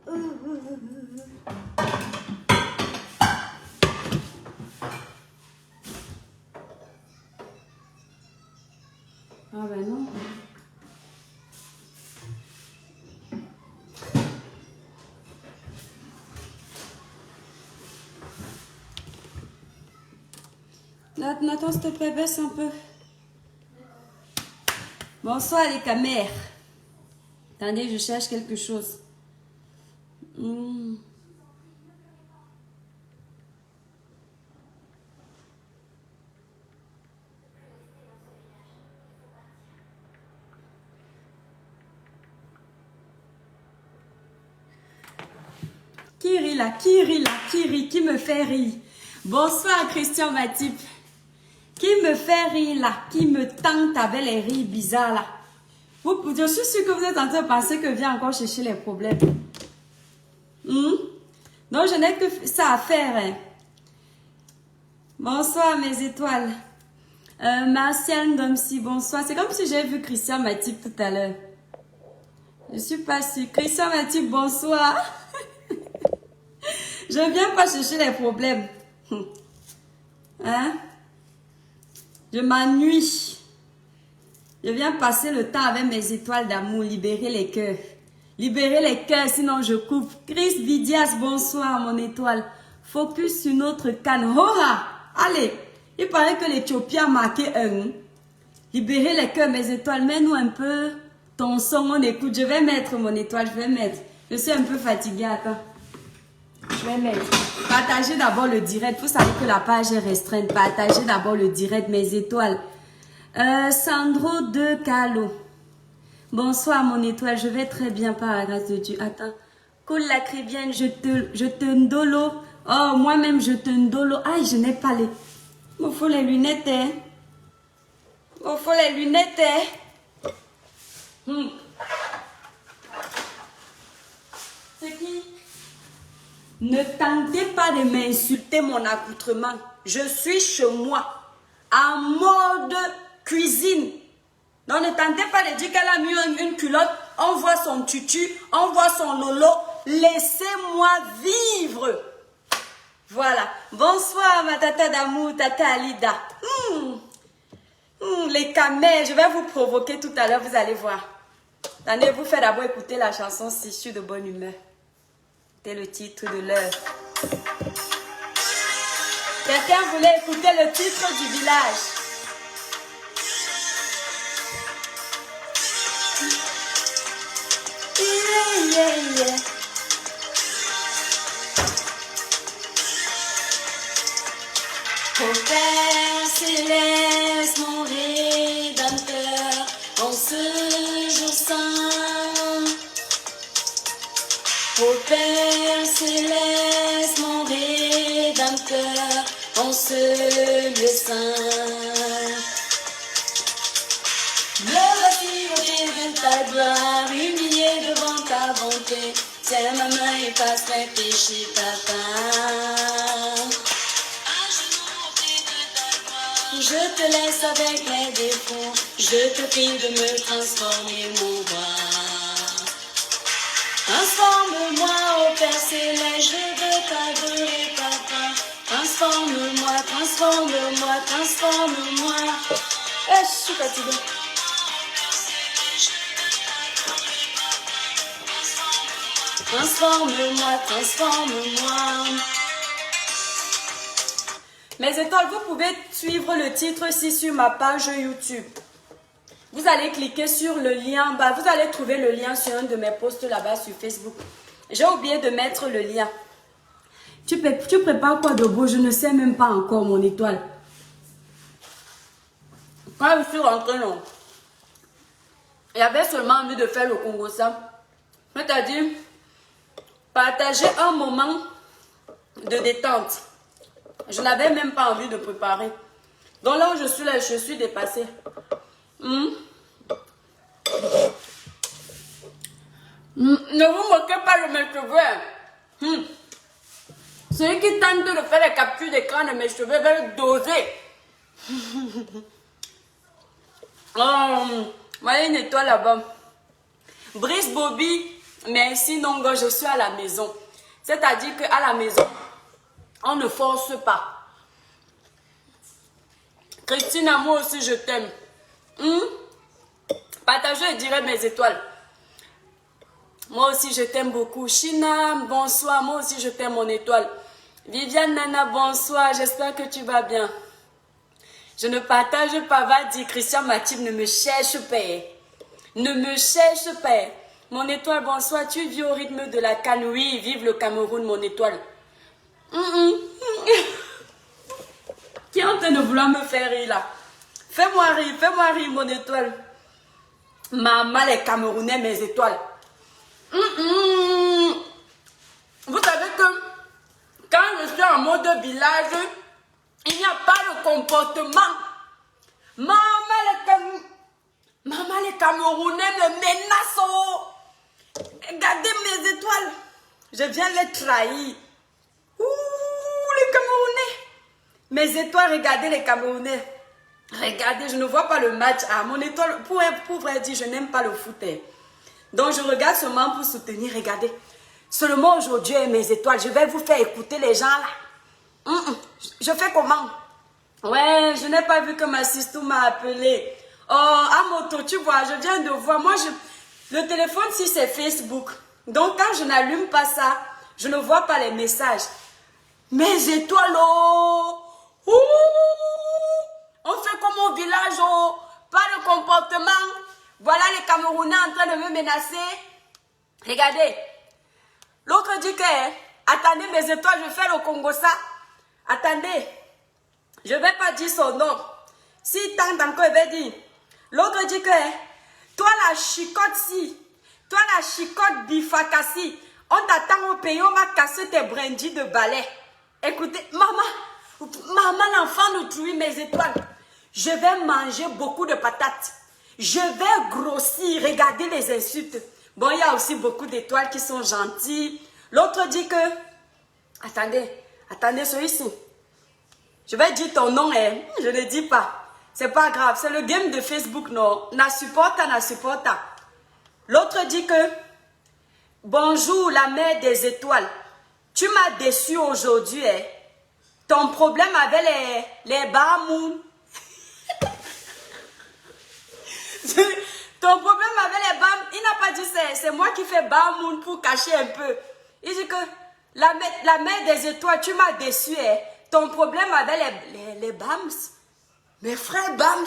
Ah ben non. Nathan, s'il te plaît, baisse un peu. Bonsoir les camères. Attendez, je cherche quelque chose. Qui rit là? Qui rit là? Qui rit? Qui me fait rire? Bonsoir Christian Matip. Qui me fait rire là? Qui me tente avec les rires bizarres là? Je suis sûre que vous êtes en train de penser que je viens encore chercher les problèmes. Donc je n'ai que ça à faire. Hein. Bonsoir mes étoiles. Martial Domsi, bonsoir. C'est comme si j'avais vu Christian Matip tout à l'heure. Je suis pas sûre. Christian Matip, bonsoir. Je ne viens pas chercher les problèmes. Hein? Je m'ennuie. Je viens passer le temps avec mes étoiles d'amour, libérer les cœurs. Libérer les cœurs, sinon je coupe. Chris Vidias, bonsoir mon étoile. Focus sur notre canne. Hoha! Allez! Il paraît que l'Éthiopie a marqué un. Libérer les cœurs, mes étoiles. Mets-nous un peu ton son, on écoute. Je vais mettre mon étoile, je vais mettre. Je suis un peu fatiguée, attends. Je vais mettre. Partagez d'abord le direct. Vous savez que la page est restreinte. Partagez d'abord le direct, mes étoiles. Sandro de Calo. Bonsoir mon étoile. Je vais très bien par la grâce de Dieu. Attends. Cool la cribienne, je te ndolo. Oh, moi-même je te ndolo. Aïe, je n'ai pas les... Il me faut les lunettes, hein. Il me faut les lunettes, hein. C'est qui? Ne tentez pas de m'insulter mon accoutrement. Je suis chez moi, en mode cuisine. Donc ne tentez pas de dire qu'elle a mis une culotte, on voit son tutu, on voit son lolo. Laissez-moi vivre. Voilà. Bonsoir ma tata d'amour, tata Alida. Les camels, je vais vous provoquer tout à l'heure, vous allez voir. Attendez, vous faites d'abord écouter la chanson si je suis de bonne humeur. C'est le titre de l'heure. Quelqu'un voulait écouter le titre du village. Yeah, yeah. Ô Père céleste, mon Rédempteur, en ce jour saint. Ô Père céleste, mon Rédempteur, en ce lieu saint. Me voici au pied de ta gloire, humilié devant ta bonté. Serre ma main et passe mes péchés, papa. Je te laisse avec mes défauts, je te prie de me transformer, mon roi. Transforme-moi, ô Père céleste, je veux t'adorer, papa. Transforme-moi, transforme-moi, transforme-moi. Je suis fatiguée. Transforme-moi, transforme-moi. Mes étoiles, vous pouvez suivre le titre ici sur ma page YouTube. Vous allez cliquer sur le lien, vous allez trouver le lien sur un de mes posts là-bas sur Facebook. J'ai oublié de mettre le lien. Tu prépares quoi de beau? Je ne sais même pas encore, mon étoile. Quand je suis rentrée, non. J'avais seulement envie de faire le Congo ça. C'est-à-dire, partager un moment de détente. Je n'avais même pas envie de préparer. Donc là où je suis là, je suis dépassée. Ne vous moquez pas de mes cheveux. Celui qui tente de faire les captures d'écran de mes cheveux va le doser. Voyez une étoile là-bas. Brice Bobby, Mais sinon, je suis à la maison. C'est-à-dire qu'à la maison, on ne force pas. Christina, moi aussi, je t'aime. Partagez et direz mes étoiles. Moi aussi, je t'aime beaucoup. China, bonsoir. Moi aussi, je t'aime, mon étoile. Viviane, Nana, bonsoir. J'espère que tu vas bien. Je ne partage pas, va dire. Christian Mathieu, ne me cherche pas. Ne me cherche pas. Mon étoile, bonsoir. Tu vis au rythme de la canne. Oui, vive le Cameroun, mon étoile. Qui est en train de vouloir me faire rire là? Fais-moi rire, mon étoile. Maman, les Camerounais, mes étoiles. Vous savez que quand je suis en mode village, il n'y a pas de comportement. Maman, les Camerounais me menacent. Regardez mes étoiles. Je viens les trahir. Ouh, les Camerounais. Mes étoiles, regardez les Camerounais. Regardez, je ne vois pas le match. Ah, mon étoile, pour vrai dire, je n'aime pas le foot. Donc, je regarde seulement pour soutenir. Regardez. Seulement aujourd'hui, mes étoiles, je vais vous faire écouter les gens là. Je fais comment? Ouais, je n'ai pas vu que ma sister m'a appelé. Oh, à moto, tu vois, je viens de voir. Moi, le téléphone, si c'est Facebook. Donc, quand je n'allume pas ça, je ne vois pas les messages. Mes étoiles, oh! Ouh! On fait comme au village, oh! Pas de comportement. Voilà les Camerounais en train de me menacer. Regardez. L'autre dit que, attendez mes étoiles, je fais le Congo ça. Attendez. Je ne vais pas dire son nom. Si tente encore, il va dire. L'autre dit que, toi la chicote-ci, toi la chicote bifacassi, on t'attend au pays, on va casser tes brindilles de balai. Écoutez, maman l'enfant nous trouve mes étoiles. Je vais manger beaucoup de patates. Je vais grossir. Regardez les insultes. Bon, il y a aussi beaucoup d'étoiles qui sont gentilles. L'autre dit que, attendez celui-ci. Je vais dire ton nom, hein. Je ne dis pas. C'est pas grave, c'est le game de Facebook, non. Na supporta. L'autre dit que, bonjour la mère des étoiles. Tu m'as déçu aujourd'hui, hein. Ton problème avec les Bahamoun. Ton problème avec les Bahamoun, il n'a pas dit c'est moi qui fais Bahamoun pour cacher un peu. Il dit que, la mère des étoiles, tu m'as déçu, hein. Ton problème avec les Bams. Mes frères Bams,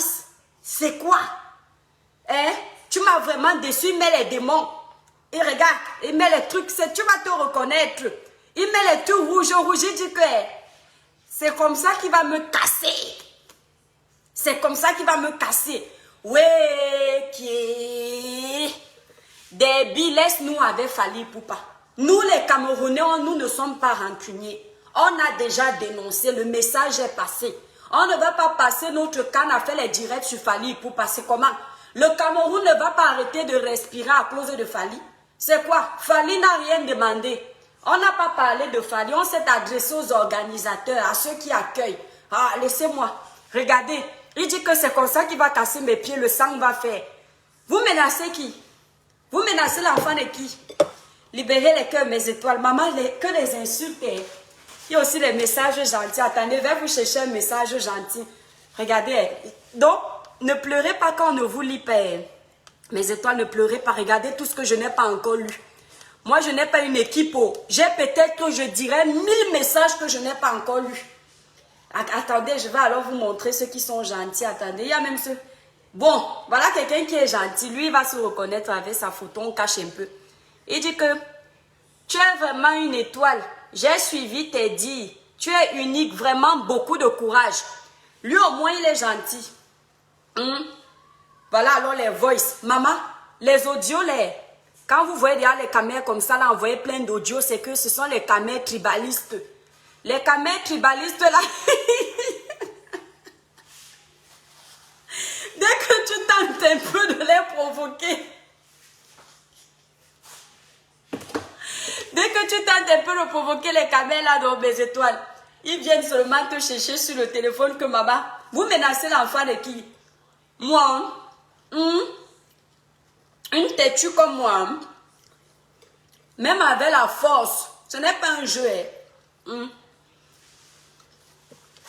c'est quoi? Hein? Tu m'as vraiment déçu, il met les démons. Et regarde, il met les trucs, tu vas te reconnaître. Il met les trucs rouges, il dit que c'est comme ça qu'il va me casser. C'est comme ça qu'il va me casser. Ouais, qui Débi, laisse-nous avec Fally Ipupa. Nous les Camerounais, nous ne sommes pas rancuniers. On a déjà dénoncé, le message est passé. On ne va pas passer notre canne à faire les directs sur Fally Ipupa. C'est comment? Le Cameroun ne va pas arrêter de respirer à cause de Fally. C'est quoi? Fally n'a rien demandé. On n'a pas parlé de Fally. On s'est adressé aux organisateurs, à ceux qui accueillent. Ah, laissez-moi. Regardez. Il dit que c'est comme ça qu'il va casser mes pieds. Le sang va faire. Vous menacez qui? Vous menacez l'enfant de qui? Libérez les cœurs, mes étoiles. Maman, que les insultes. Il y a aussi les messages gentils. Attendez, je vais vous chercher un message gentil. Regardez. Donc, ne pleurez pas quand on ne vous lit pas. Mes étoiles, ne pleurez pas. Regardez tout ce que je n'ai pas encore lu. Moi, je n'ai pas une équipe. J'ai peut-être, je dirais, 1000 messages que je n'ai pas encore lus. Attendez, je vais alors vous montrer ceux qui sont gentils. Attendez, il y a même ceux... Bon, voilà quelqu'un qui est gentil. Lui, il va se reconnaître avec sa photo. On cache un peu. Il dit que tu es vraiment une étoile. J'ai suivi tes dires. Tu es unique. Vraiment, beaucoup de courage. Lui, au moins, il est gentil. Voilà alors les voice. Maman, les audios, quand vous voyez derrière les caméras comme ça, là, envoyer plein d'audios, c'est que ce sont les caméras tribalistes. Les caméras tribalistes, là... Dès que tu tentes un peu de les provoquer, dès que tu tentes un peu de provoquer les caméras là dans mes étoiles, ils viennent seulement te chercher sur le téléphone que maman, vous menacez l'enfant de qui? Moi, une têtue comme moi, Même avec la force, ce n'est pas un jeu.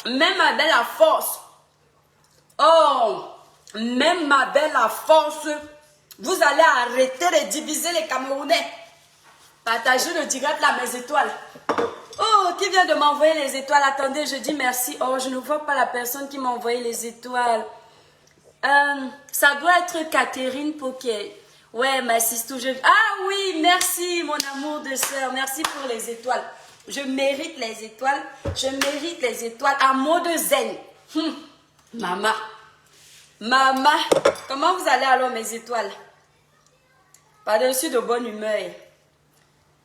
Même avec la force. Oh, même avec la force, vous allez arrêter de diviser les Camerounais. Partagez le direct là, mes étoiles. Oh, qui vient de m'envoyer les étoiles? Attendez, je dis merci. Oh, je ne vois pas la personne qui m'a envoyé les étoiles. Ça doit être Catherine Poquet. Ouais, ma sister. Ah oui, merci mon amour de sœur. Merci pour les étoiles. Je mérite les étoiles. Je mérite les étoiles à mot de zen. Maman. Maman. Comment vous allez alors mes étoiles? Par-dessus de bonne humeur.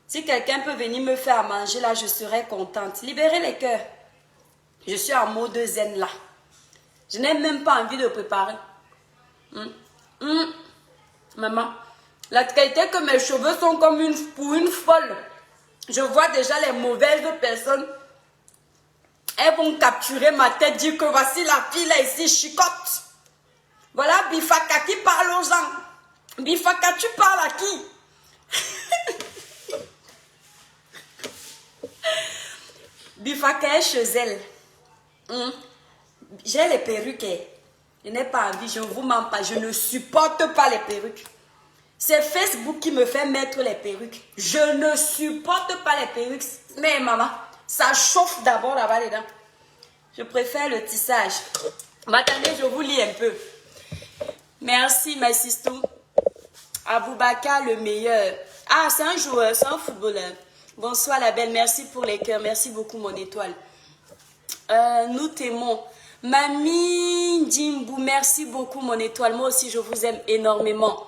Si quelqu'un peut venir me faire à manger là, je serai contente. Libérez les cœurs. Je suis en mode zen là. Je n'ai même pas envie de préparer. Maman, la qualité que mes cheveux sont comme pour une folle. Je vois déjà les mauvaises personnes. Elles vont capturer ma tête, dire que voici la fille là ici, chicote. Voilà Bifaka qui parle aux gens. Bifaka, tu parles à qui? Bifaka est chez elle. J'ai les perruques. Je n'ai pas envie, je ne vous mens pas. Je ne supporte pas les perruques. C'est Facebook qui me fait mettre les perruques. Je ne supporte pas les perruques. Mais maman, ça chauffe d'abord là-bas les dents. Je préfère le tissage. Mais attendez, je vous lis un peu. Merci, ma sister. Aboubaka, le meilleur. Ah, c'est un joueur, c'est un footballeur. Bonsoir la belle, merci pour les cœurs. Merci beaucoup mon étoile. Nous t'aimons. Mamie Djimbou, merci beaucoup mon étoile. Moi aussi je vous aime énormément.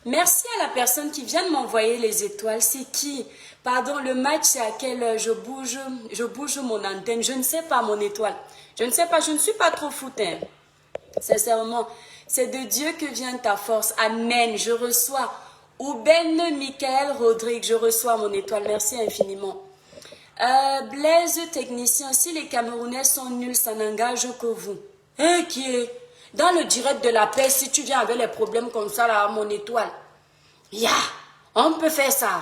Merci à la personne qui vient de m'envoyer les étoiles. C'est qui? Pardon, le match c'est à quelle heure? Je bouge mon antenne. Je ne sais pas mon étoile. Je ne sais pas, je ne suis pas trop foot. Hein. Sincèrement, c'est de Dieu que vient ta force. Amen. Je reçois. Ouben Michael Rodrigue, je reçois mon étoile. Merci infiniment. Blaise technicien, si les Camerounais sont nuls, ça n'engage que vous. Hein, qui est dans le direct de la paix, si tu viens avec les problèmes comme ça, là, mon étoile. On peut faire ça.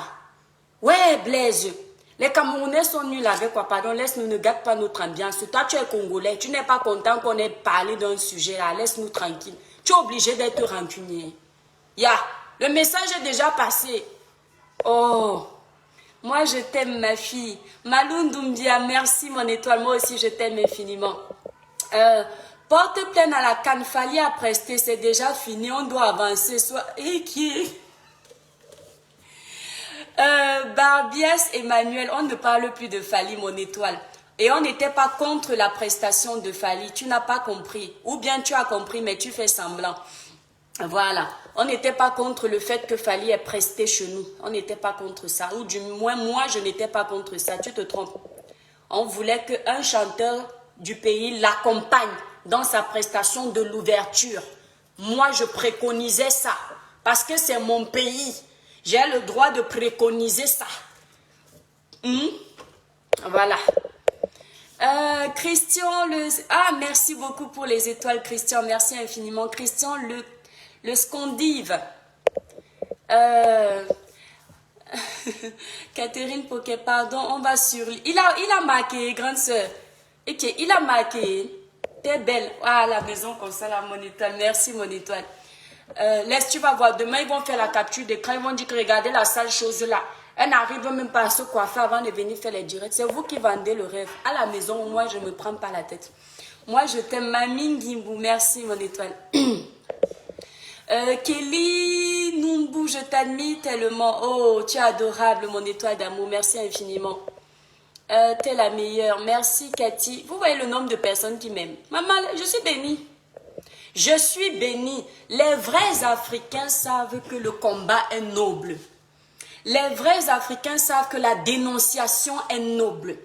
Ouais, Blaise. Les Camerounais sont nuls avec quoi? Pardon, laisse-nous, ne gâte pas notre ambiance. Toi, tu es Congolais, tu n'es pas content qu'on ait parlé d'un sujet là. Laisse-nous tranquille. Tu es obligé d'être rancunier. Le message est déjà passé. Oh. Moi, je t'aime, ma fille. Malou Doumbia, merci, mon étoile. Moi aussi, je t'aime infiniment. Porte plainte à la canne, Fali à prester. C'est déjà fini. On doit avancer. Et qui est Barbias Emmanuel, on ne parle plus de Fali, mon étoile. Et on n'était pas contre la prestation de Fali. Tu n'as pas compris. Ou bien tu as compris, mais tu fais semblant. Voilà, on n'était pas contre le fait que Fali ait presté chez nous. On n'était pas contre ça. Ou du moins, moi, je n'étais pas contre ça. Tu te trompes. On voulait qu'un chanteur du pays l'accompagne dans sa prestation de l'ouverture. Moi, je préconisais ça. Parce que c'est mon pays. J'ai le droit de préconiser ça. Voilà. Christian, merci beaucoup pour les étoiles, Christian. Merci infiniment. Christian, le scondive. Catherine Poquet, pardon, on va sur... Il a marqué, grande soeur. Ok, il a marqué. T'es belle. Ah, la maison comme ça, là, mon étoile. Merci, mon étoile. Laisse, tu vas voir. Demain, ils vont faire la capture d'écran. Ils vont dire que regardez la sale chose là. Elle n'arrive même pas à se coiffer avant de venir faire les directs. C'est vous qui vendez le rêve. À la maison, moi, je ne me prends pas la tête. Moi, je t'aime, Mamie Gimbou. Merci, mon étoile. Kelly Numbu, je t'admire tellement. Oh, tu es adorable, mon étoile d'amour. Merci infiniment. T'es la meilleure. Merci, Cathy. Vous voyez le nombre de personnes qui m'aiment. Maman, je suis bénie. Je suis bénie. Les vrais Africains savent que le combat est noble. Les vrais Africains savent que la dénonciation est noble.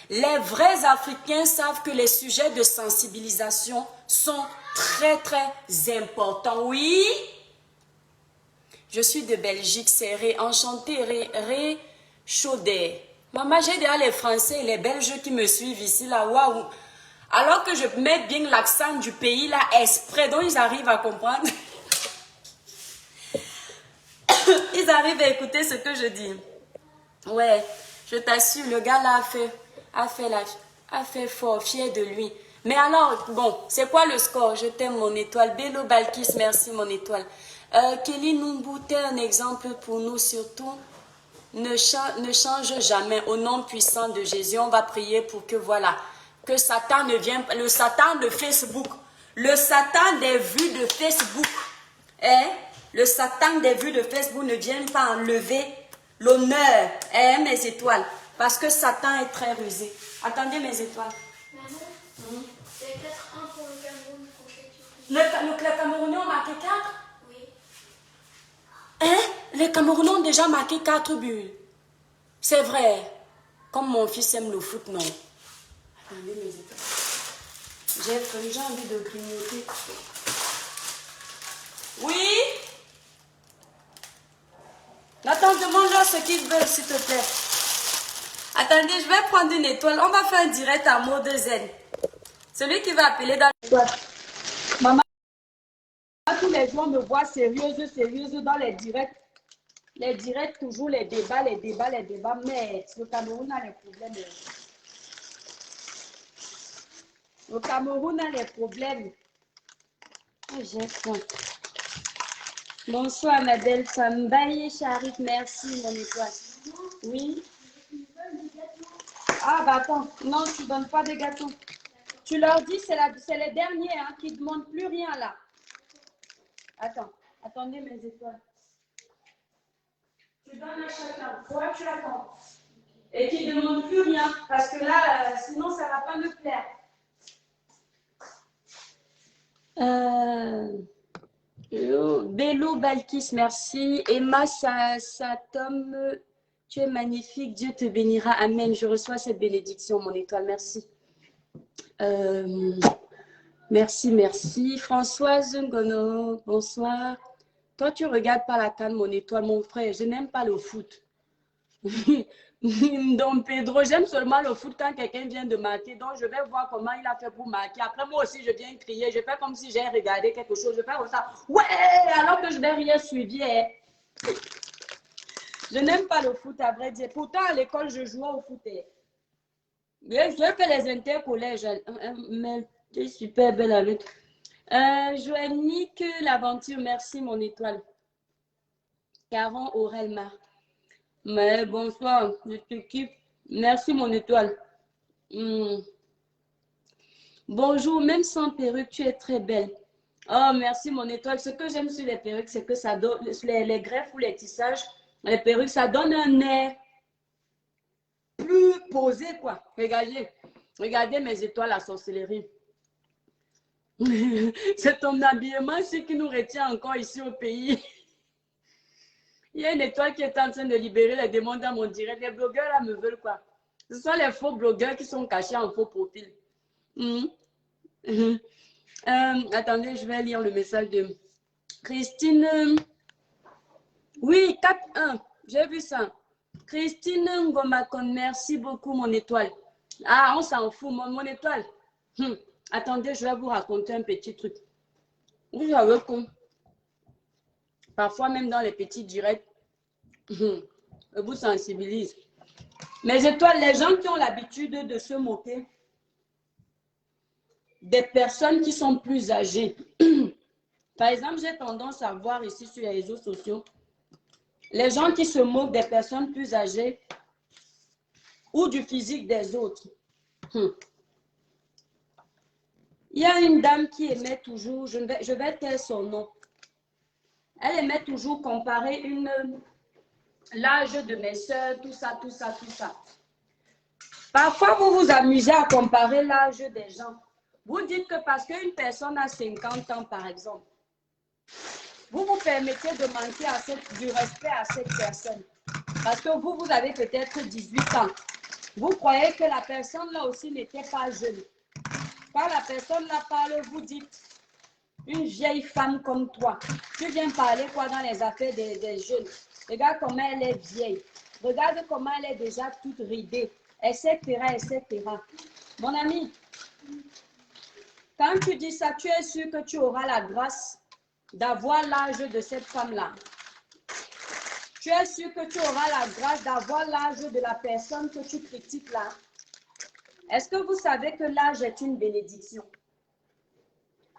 Les vrais Africains savent que les sujets de sensibilisation sont très, très importants. Oui, je suis de Belgique, c'est enchanté, Chaudet. Maman, j'ai déjà les Français et les Belges qui me suivent ici, là, waouh. Alors que je mets bien l'accent du pays, là, exprès, donc ils arrivent à comprendre. Ils arrivent à écouter ce que je dis. Ouais, je t'assure, le gars là a fait fort, fier de lui. Mais alors, bon, c'est quoi le score? Je t'aime, mon étoile. Bello Balkis, merci, mon étoile. Kelly Numbu, t'es un exemple pour nous, surtout. Ne change jamais. Au nom puissant de Jésus, on va prier pour que, voilà, que Satan ne vienne pas. Le Satan de Facebook, le Satan des vues de Facebook, hein? Le Satan des vues de Facebook ne vienne pas enlever l'honneur, hein, mes étoiles. Parce que Satan est très rusé. Attendez, mes étoiles. Maman, c'est 4-1 pour le Cameroun. Le Camerounais ont marqué 4. Oui. Hein? Les Camerounais ont déjà marqué 4 buts. C'est vrai. Comme mon fils aime le foot, non. Attendez, mes étoiles. J'ai envie de grignoter. Oui? Attends, demande-leur ce qu'ils veulent, s'il te plaît. Attendez, je vais prendre une étoile. On va faire un direct à mot de zen. Celui qui va appeler dans l'étoile. Maman, tous les jours, on me voit sérieuse dans les directs. Les directs, toujours les débats. Mais le Cameroun a les problèmes. Le Cameroun a les problèmes. Oh, j'ai faim. Bonsoir, ma belle femme. Baye Charik, merci, mon étoile. Oui. Ah, bah attends. Non, tu ne donnes pas de gâteaux. Tu leur dis, c'est les derniers hein, qui ne demandent plus rien là. Attends. Attendez, mes étoiles. Tu donnes à chacun. Toi, tu attends. Et qui ne demandent plus rien. Parce que là, sinon, ça ne va pas me plaire. Bello Balkis, merci. Emma Satom, tu es magnifique. Dieu te bénira. Amen. Je reçois cette bénédiction, mon étoile. Merci. Merci. Françoise Ngono, bonsoir. Toi, tu regardes pas la CAN, mon étoile, mon frère. Je n'aime pas le foot. Donc, Pedro, j'aime seulement le foot quand quelqu'un vient de marquer. Donc, je vais voir comment il a fait pour marquer. Après, moi aussi, je viens crier. Je fais comme si j'ai regardé quelque chose. Je fais comme ça. Ouais, alors que je n'ai rien suivi. Hein. Je n'aime pas le foot, à vrai dire. Pourtant, à l'école, je jouais au foot. Hein. Mais je fais les intercollèges. Mais tu es super belle avec. Joannick, l'aventure, merci, mon étoile. Caron Aurelma. Mais bonsoir, je t'équipe. Merci, mon étoile. Bonjour, même sans perruque, tu es très belle. Oh, merci, mon étoile. Ce que j'aime sur les perruques, c'est que ça donne, les greffes ou les tissages, les perruques, ça donne un air plus posé, quoi. Regardez mes étoiles à sorcellerie. C'est ton habillement ici qui nous retient encore ici au pays. Il y a une étoile qui est en train de libérer les démons dans mon direct. Les blogueurs là me veulent quoi? Ce sont les faux blogueurs qui sont cachés en faux profil. Attendez, je vais lire le message de Christine. Oui, 4-1. J'ai vu ça. Christine Ngomakon, merci beaucoup, mon étoile. Ah, on s'en fout, mon étoile. Attendez, je vais vous raconter un petit truc. Vous savez que parfois, même dans les petits directs, je vous sensibilise. Mes étoiles, les gens qui ont l'habitude de se moquer des personnes qui sont plus âgées. Par exemple, j'ai tendance à voir ici sur les réseaux sociaux, les gens qui se moquent des personnes plus âgées ou du physique des autres. Il y a une dame qui aimait toujours, je vais taire son nom, elle aimait toujours comparer l'âge de mes soeurs, tout ça. Parfois, vous vous amusez à comparer l'âge des gens. Vous dites que parce qu'une personne a 50 ans, par exemple, vous vous permettez de manquer du respect à cette personne. Parce que vous avez peut-être 18 ans. Vous croyez que la personne là aussi n'était pas jeune. Quand la personne là parle, vous dites, une vieille femme comme toi, tu viens parler quoi dans les affaires des jeunes. Regarde comment elle est vieille. Regarde comment elle est déjà toute ridée, etc. Mon ami, quand tu dis ça, tu es sûr que tu auras la grâce d'avoir l'âge de cette femme-là. Tu es sûr que tu auras la grâce d'avoir l'âge de la personne que tu critiques là? Est-ce que vous savez que l'âge est une bénédiction?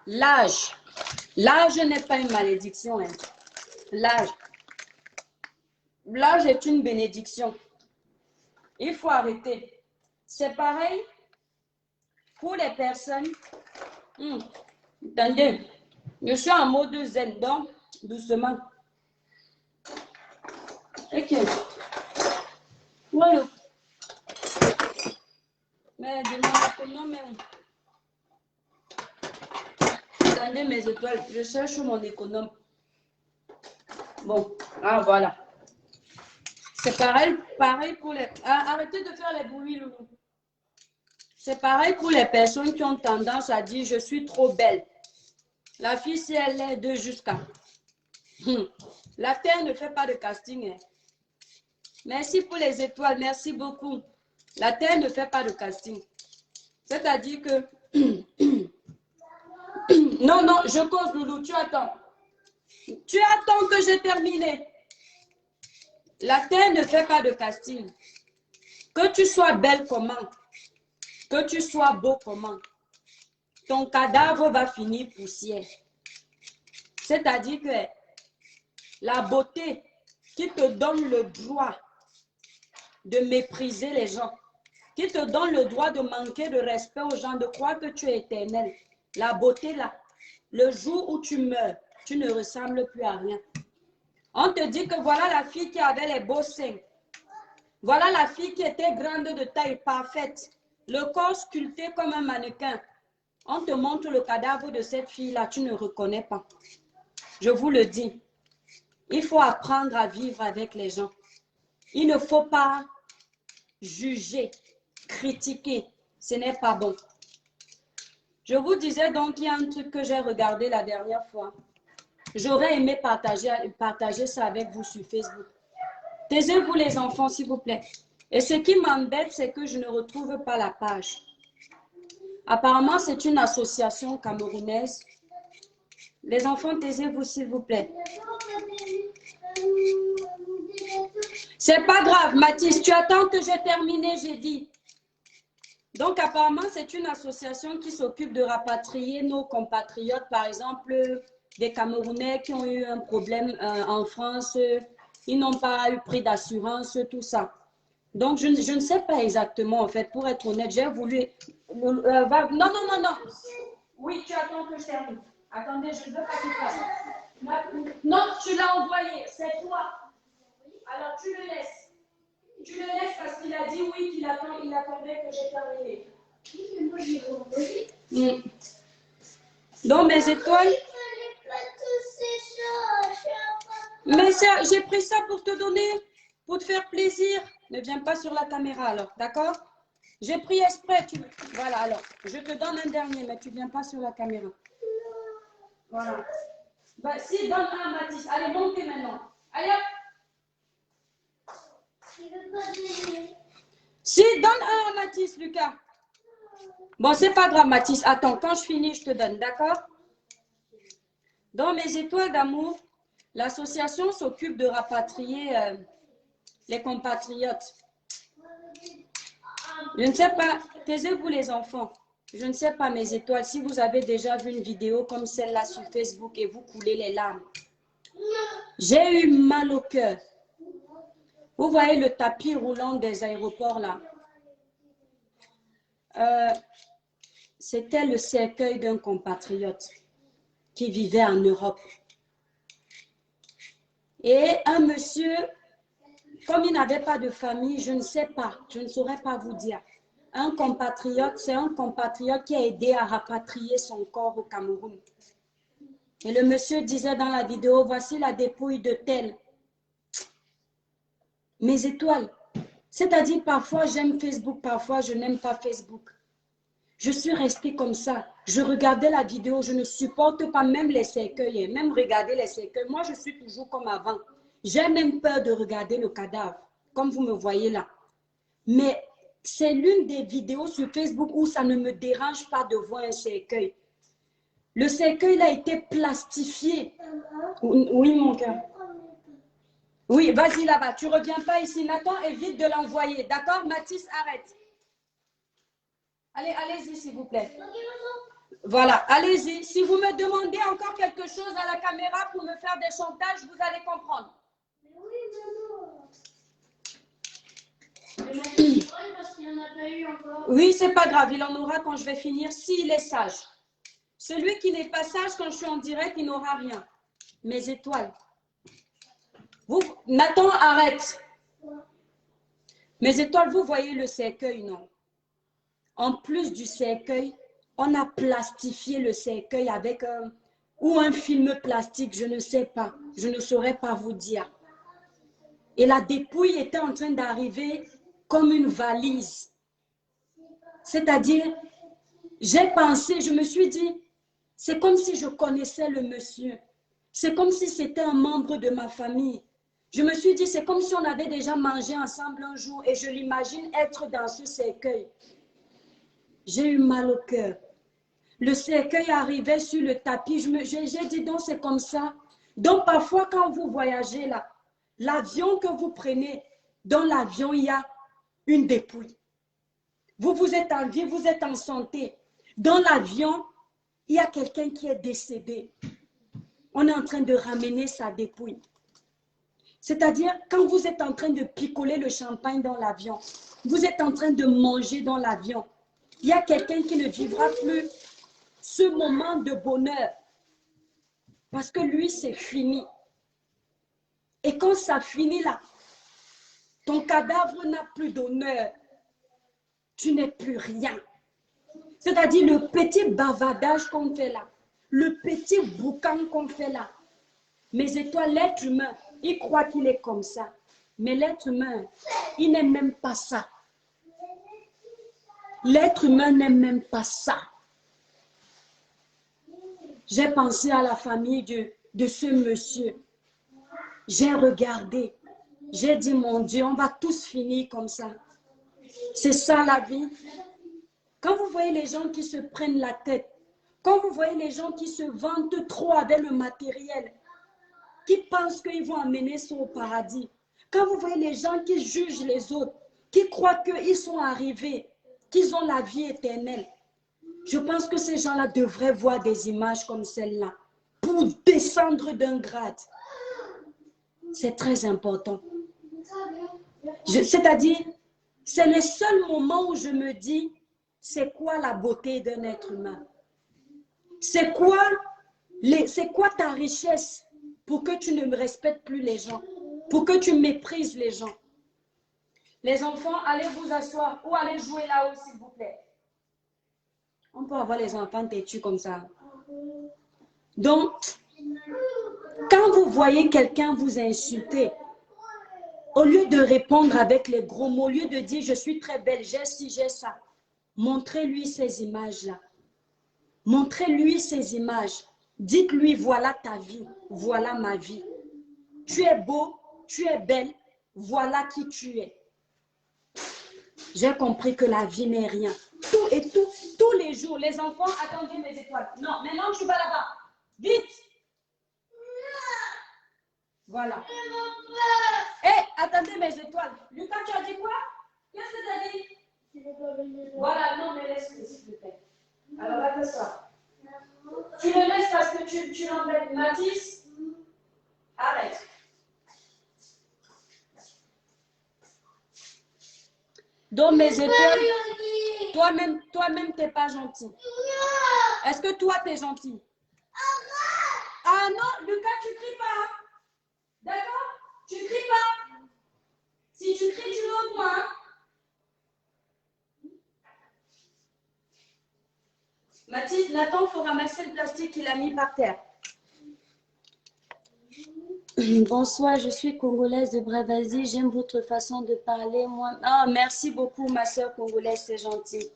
L'âge. L'âge n'est pas une malédiction. Hein. L'âge. L'âge est une bénédiction. Il faut arrêter. C'est pareil pour les personnes. Attendez, je suis en mode zen, donc doucement. Ok. Voilà. Mais de mon même. Attendez mes étoiles, je cherche mon économe. Bon, ah voilà. C'est pareil pour les... arrêtez de faire les bruits, loulou. C'est pareil pour les personnes qui ont tendance à dire « je suis trop belle ». La fille, si elle est de jusqu'à... La terre ne fait pas de casting. Hein. Merci pour les étoiles, merci beaucoup. La terre ne fait pas de casting. C'est-à-dire que... non, non, je cause, loulou, tu attends. Tu attends que j'ai terminé. La terre ne fait pas de casting. Que tu sois belle comment, que tu sois beau comment, ton cadavre va finir poussière. C'est-à-dire que la beauté qui te donne le droit de mépriser les gens, qui te donne le droit de manquer de respect aux gens, de croire que tu es éternel. La beauté là, le jour où tu meurs, tu ne ressembles plus à rien. On te dit que voilà la fille qui avait les beaux seins. Voilà la fille qui était grande de taille parfaite. Le corps sculpté comme un mannequin. On te montre le cadavre de cette fille-là, tu ne reconnais pas. Je vous le dis. Il faut apprendre à vivre avec les gens. Il ne faut pas juger, critiquer. Ce n'est pas bon. Je vous disais donc, il y a un truc que j'ai regardé la dernière fois. J'aurais aimé partager ça avec vous sur Facebook. Taisez-vous les enfants, s'il vous plaît. Et ce qui m'embête, c'est que je ne retrouve pas la page. Apparemment, c'est une association camerounaise. Les enfants, taisez-vous, s'il vous plaît. C'est pas grave, Mathis, tu attends que j'ai terminé, j'ai dit. Donc, apparemment, c'est une association qui s'occupe de rapatrier nos compatriotes, par exemple, des Camerounais qui ont eu un problème en France, ils n'ont pas eu pris d'assurance, tout ça. Donc, je ne sais pas exactement, en fait, pour être honnête, j'ai voulu... non, non, non, non. Oui, tu attends que je termine. Attendez, je ne veux pas qu'il fasse. Non, tu l'as envoyé, c'est toi. Alors, tu le laisses. Tu le laisses parce qu'il a dit oui, qu'il attendait que j'ai terminé. Donc, mes étoiles... Mais j'ai pris ça pour te donner, pour te faire plaisir. Ne viens pas sur la caméra alors, d'accord? J'ai pris exprès. Voilà, alors, je te donne un dernier, mais tu ne viens pas sur la caméra. Voilà. Bah, si, donne un à Mathis. Allez, montez maintenant. Allez, hop. Si, donne un à Mathis, Lucas. Bon, c'est pas grave, Mathis. Attends, quand je finis, je te donne, d'accord? Dans mes étoiles d'amour, l'association s'occupe de rapatrier les compatriotes. Je ne sais pas, taisez-vous les enfants. Je ne sais pas, mes étoiles, si vous avez déjà vu une vidéo comme celle-là sur Facebook et vous coulez les larmes. J'ai eu mal au cœur. Vous voyez le tapis roulant des aéroports là. C'était le cercueil d'un compatriote qui vivait en Europe. Et un monsieur, comme il n'avait pas de famille, je ne sais pas, je ne saurais pas vous dire. Un compatriote, c'est un compatriote qui a aidé à rapatrier son corps au Cameroun. Et le monsieur disait dans la vidéo, voici la dépouille de tel. Mes étoiles. C'est-à-dire, parfois j'aime Facebook, parfois je n'aime pas Facebook. Je suis restée comme ça. Je regardais la vidéo, je ne supporte pas même les cercueils, même regarder les cercueils. Moi, je suis toujours comme avant. J'ai même peur de regarder le cadavre, comme vous me voyez là. Mais c'est l'une des vidéos sur Facebook où ça ne me dérange pas de voir un cercueil. Le cercueil a été plastifié. Oui, mon cœur. Oui, vas-y là-bas. Tu ne reviens pas ici. Nathan, évite de l'envoyer. D'accord? Mathis, arrête. Allez, allez-y, s'il vous plaît. Voilà, allez-y. Si vous me demandez encore quelque chose à la caméra pour me faire des chantages, vous allez comprendre. Oui, c'est pas grave. Il en aura quand je vais finir, s'il est sage. Celui qui n'est pas sage, quand je suis en direct, il n'aura rien. Mes étoiles. Vous, Nathan, arrête. Mes étoiles, vous voyez le cercueil, non? En plus du cercueil, on a plastifié le cercueil avec un film plastique, je ne sais pas. Je ne saurais pas vous dire. Et la dépouille était en train d'arriver comme une valise. C'est-à-dire, j'ai pensé, je me suis dit, c'est comme si je connaissais le monsieur. C'est comme si c'était un membre de ma famille. Je me suis dit, c'est comme si on avait déjà mangé ensemble un jour et je l'imagine être dans ce cercueil. J'ai eu mal au cœur. Le cercueil arrivait sur le tapis. J'ai dit, donc c'est comme ça. Donc parfois, quand vous voyagez là, l'avion que vous prenez, dans l'avion, il y a une dépouille. Vous êtes en vie, vous êtes en santé. Dans l'avion, il y a quelqu'un qui est décédé. On est en train de ramener sa dépouille. C'est-à-dire, quand vous êtes en train de picoler le champagne dans l'avion, vous êtes en train de manger dans l'avion, il y a quelqu'un qui ne vivra plus ce moment de bonheur. Parce que lui, c'est fini. Et quand ça finit là, ton cadavre n'a plus d'honneur. Tu n'es plus rien. C'est-à-dire le petit bavardage qu'on fait là, le petit boucan qu'on fait là. Mes étoiles, l'être humain, il croit qu'il est comme ça. Mais l'être humain, il n'aime même pas ça. L'être humain n'aime même pas ça. J'ai pensé à la famille de ce monsieur. J'ai regardé. J'ai dit, mon Dieu, on va tous finir comme ça. C'est ça la vie. Quand vous voyez les gens qui se prennent la tête, quand vous voyez les gens qui se vantent trop avec le matériel, qui pensent qu'ils vont amener ça au paradis, quand vous voyez les gens qui jugent les autres, qui croient qu'ils sont arrivés, qu'ils ont la vie éternelle, je pense que ces gens-là devraient voir des images comme celle-là pour descendre d'un grade. C'est très important. C'est-à-dire, c'est le seul moment où je me dis, c'est quoi la beauté d'un être humain? C'est quoi ta richesse pour que tu ne respectes plus les gens, pour que tu méprises les gens? Les enfants, allez vous asseoir ou allez jouer là-haut, s'il vous plaît. On peut avoir les enfants têtus comme ça. Donc, quand vous voyez quelqu'un vous insulter, au lieu de répondre avec les gros mots, au lieu de dire « je suis très belle, j'ai ci, j'ai ça », montrez-lui ces images-là. Montrez-lui ces images. Dites-lui, voilà ta vie, voilà ma vie. Tu es beau, tu es belle, voilà qui tu es. J'ai compris que la vie n'est rien. Tous les jours, les enfants, attendez mes étoiles. Non, maintenant tu vas là-bas. Vite. Voilà. Hé, attendez mes étoiles. Lucas, tu as dit quoi? Qu'est-ce que tu as dit? Voilà, non, mais laisse-le, s'il te plaît. Alors, va t'asseoir. Tu le laisses parce que tu l'embêtes. Mathis, arrête. Donc, mes étoiles, toi-même, t'es pas gentil. Est-ce que toi, t'es gentil? Ah non, Lucas, tu cries pas. D'accord? Tu cries pas. Si tu cries, tu l'autres moi. Mathis, Nathan, il faut ramasser le plastique qu'il a mis par terre. Bonsoir, je suis congolaise de Bravasie. J'aime votre façon de parler. Moi... Ah, merci beaucoup, ma soeur congolaise, c'est gentil.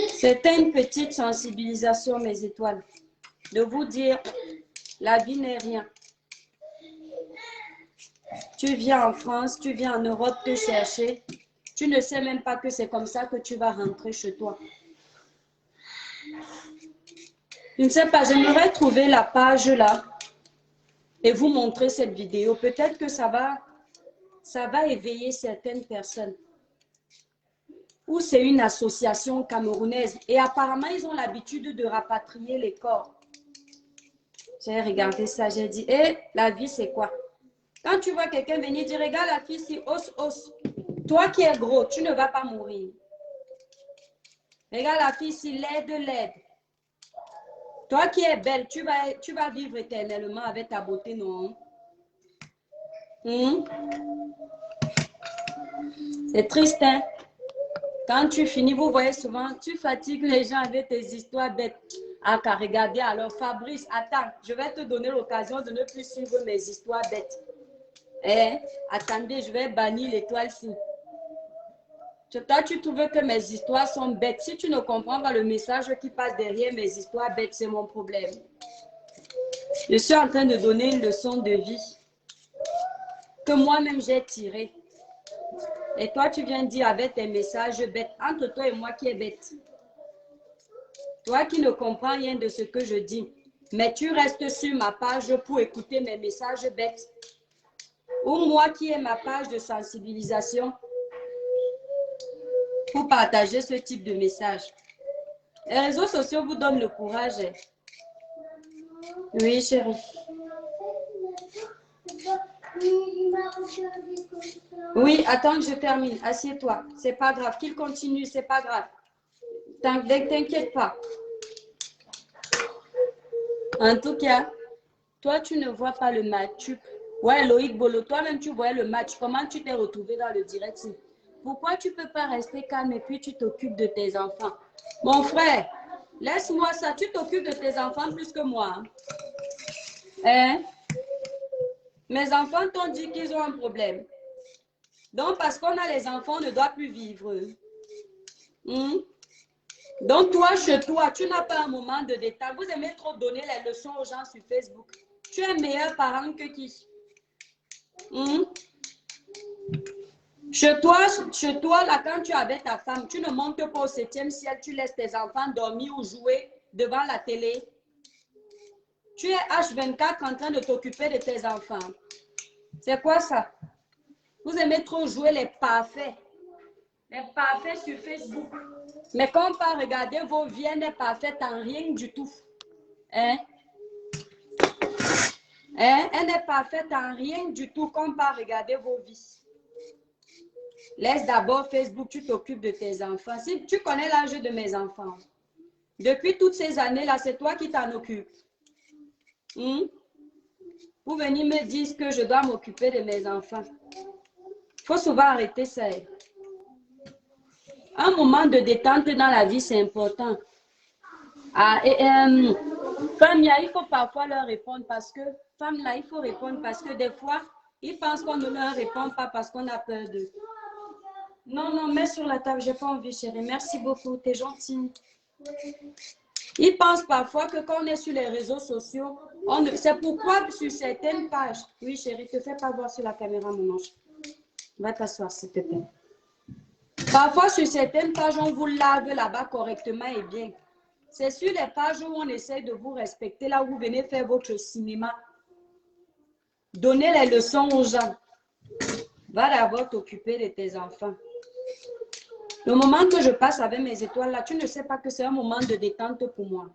C'était une petite sensibilisation, mes étoiles. De vous dire, la vie n'est rien. Tu viens en France, tu viens en Europe te chercher. Tu ne sais même pas que c'est comme ça que tu vas rentrer chez toi. Je ne sais pas, j'aimerais trouver la page là. et vous montrer cette vidéo. Peut-être que ça va éveiller certaines personnes. Ou c'est une association camerounaise. Et apparemment, ils ont l'habitude de rapatrier les corps. J'ai regardé ça, j'ai dit, hé, la vie, c'est quoi? Quand tu vois quelqu'un venir dire, regarde la fille, si os, os. Toi qui es gros, tu ne vas pas mourir. Regarde la fille, si laide, laide. Toi qui es belle, tu vas vivre éternellement avec ta beauté, non? C'est triste, hein? Quand tu finis, vous voyez souvent, tu fatigues les gens avec tes histoires bêtes. Ah, qu'à regarder, alors Fabrice, attends, je vais te donner l'occasion de ne plus suivre mes histoires bêtes. Eh, attendez, je vais bannir l'étoile-ci. Toi, tu trouves que mes histoires sont bêtes. Si tu ne comprends pas le message qui passe derrière mes histoires bêtes, c'est mon problème. Je suis en train de donner une leçon de vie que moi-même j'ai tirée. Et toi, tu viens dire avec tes messages bêtes, entre toi et moi qui est bête. Toi qui ne comprends rien de ce que je dis, mais tu restes sur ma page pour écouter mes messages bêtes. Ou moi qui ai ma page de sensibilisation pour partager ce type de message. Les réseaux sociaux vous donnent le courage. Oui, chérie. Oui, attends que je termine. Assieds-toi. C'est pas grave. Qu'il continue, c'est pas grave. T'inquiète pas. En tout cas, toi, tu ne vois pas le match. Ouais, Loïc Bolo, toi-même, tu voyais le match. Comment tu t'es retrouvé dans le direct? Pourquoi tu ne peux pas rester calme et puis tu t'occupes de tes enfants? Mon frère, laisse-moi ça. Tu t'occupes de tes enfants plus que moi. Hein? Mes enfants t'ont dit qu'ils ont un problème. Donc, parce qu'on a les enfants, on ne doit plus vivre. Donc, toi, chez toi, tu n'as pas un moment de détente. Vous aimez trop donner les leçons aux gens sur Facebook. Tu es meilleur parent que qui? Chez toi, là, quand tu es avec ta femme, tu ne montes pas au 7e ciel, tu laisses tes enfants dormir ou jouer devant la télé. Tu es H24 en train de t'occuper de tes enfants. C'est quoi ça? Vous aimez trop jouer les parfaits. Les parfaits sur Facebook. Mais quand on part regarder vos vies, elle n'est parfaite en rien du tout. Hein? Elle n'est parfaite en rien du tout quand on part regarder vos vies. Laisse d'abord Facebook, tu t'occupes de tes enfants. Si tu connais l'âge de mes enfants, depuis toutes ces années-là, c'est toi qui t'en occupes. Vous venez me dire que je dois m'occuper de mes enfants. Il faut souvent arrêter ça. Un moment de détente dans la vie, c'est important. Femme, il faut parfois leur répondre parce que, femme, là, il faut répondre parce que des fois, ils pensent qu'on ne leur répond pas parce qu'on a peur d'eux. Non, non, mets sur la table, j'ai pas envie, chérie. Merci beaucoup, t'es gentille. Ils pensent parfois que quand on est sur les réseaux sociaux, c'est pourquoi sur certaines pages... Oui, chérie, te fais pas voir sur la caméra, mon ange. Va t'asseoir, s'il te plaît. Parfois, sur certaines pages, on vous lave là-bas correctement et bien. C'est sur les pages où on essaie de vous respecter, là où vous venez faire votre cinéma. Donnez les leçons aux gens. Va d'abord t'occuper de tes enfants. Le moment que je passe avec mes étoiles là, tu ne sais pas que c'est un moment de détente pour moi.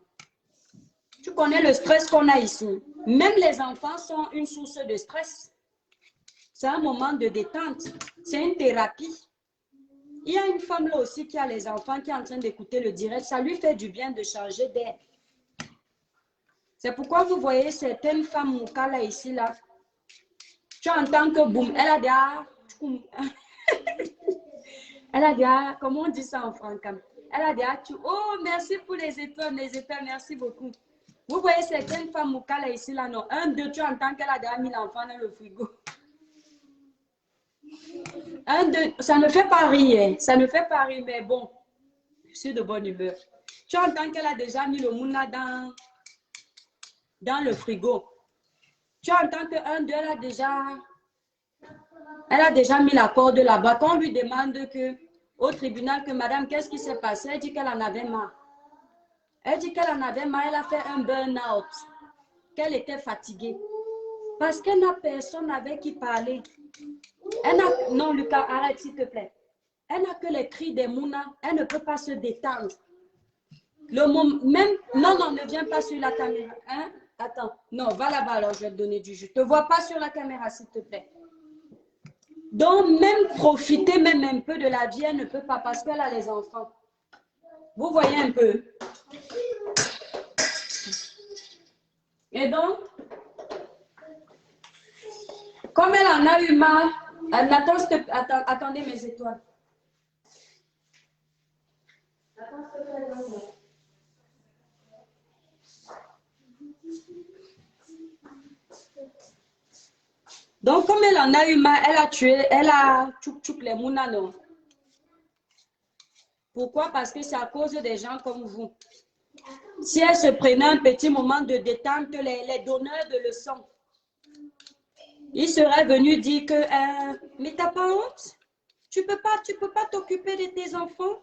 Tu connais le stress qu'on a ici. Même les enfants sont une source de stress. C'est un moment de détente. C'est une thérapie. Il y a une femme là aussi qui a les enfants, qui est en train d'écouter le direct. Ça lui fait du bien de changer d'air. C'est pourquoi vous voyez certaines femmes mouka là ici là. Tu entends que boum, elle a dit elle a dit comment on dit ça en français? Elle a dit oh merci pour les étoiles, merci beaucoup. Vous voyez certaines femmes mouka là ici là, non. 1, 2, tu entends qu'elle a déjà mis l'enfant dans le frigo. 1, 2, ça ne fait pas rire, mais bon, je suis de bonne humeur. Tu entends qu'elle a déjà mis le mouna dans le frigo. Tu entends que 1, 2, elle a déjà mis la corde là-bas. Quand on lui demande au tribunal que madame, qu'est-ce qui s'est passé? Elle dit qu'elle en avait marre. Elle dit qu'elle en avait marre, elle a fait un burn-out, qu'elle était fatiguée. Parce qu'elle n'a personne avec qui parler. Non, Lucas, arrête s'il te plaît. Elle n'a que les cris des Mouna. Elle ne peut pas se détendre. Le moment, même, non, ne viens pas sur la caméra. Hein? Attends, non, va là-bas alors, je vais te donner du jus. Ne te vois pas sur la caméra, s'il te plaît. Donc, même profiter même un peu de la vie, elle ne peut pas parce qu'elle a les enfants. Vous voyez un peu. Et donc, comme elle en a eu marre, attendez mes étoiles. Donc, comme elle en a eu marre, elle a tchouk les mounanos. Pourquoi? Parce que c'est à cause des gens comme vous. Si elle se prenait un petit moment de détente, les donneurs de leçons, ils seraient venus dire que, mais t'as pas honte? Tu peux pas t'occuper de tes enfants?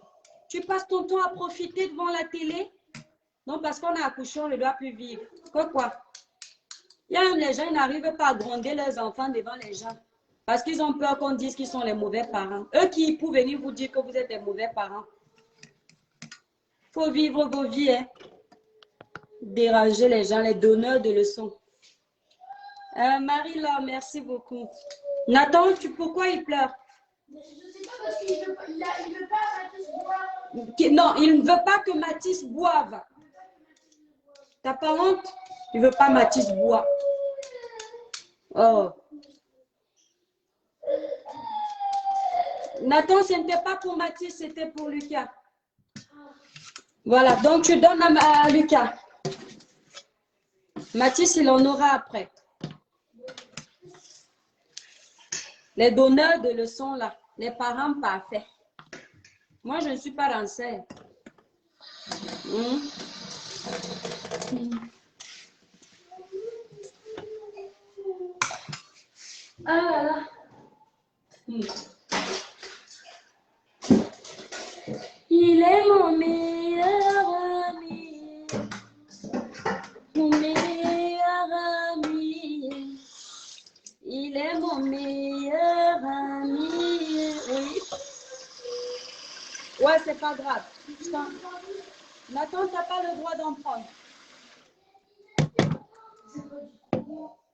Tu passes ton temps à profiter devant la télé? Non, parce qu'on a accouché, on ne doit plus vivre. Quoi? Il y a même les gens, ils n'arrivent pas à gronder leurs enfants devant les gens. Parce qu'ils ont peur qu'on dise qu'ils sont les mauvais parents. Eux qui peuvent venir vous dire que vous êtes des mauvais parents. Il faut vivre vos vies, hein. Déranger les gens, les donneurs de leçons. Marie-Laure, merci beaucoup. Nathan, pourquoi il pleure? Je ne sais pas parce qu'il veut pas Mathis boire. Non, il ne veut pas que Mathis boive. T'as pas honte? Il ne veut pas Mathis boire. Oh. Nathan, ce n'était pas pour Mathis, c'était pour Lucas. Voilà, donc tu donnes à Lucas. Mathis, il en aura après. Les donneurs de leçons là, les parents parfaits. Moi, je ne suis pas renseigne. Ah là là. Il est mon meilleur ami. Mon meilleur ami. Il est mon meilleur ami. Oui. Ouais, c'est pas grave. Nathan, tu n'as pas le droit d'en prendre.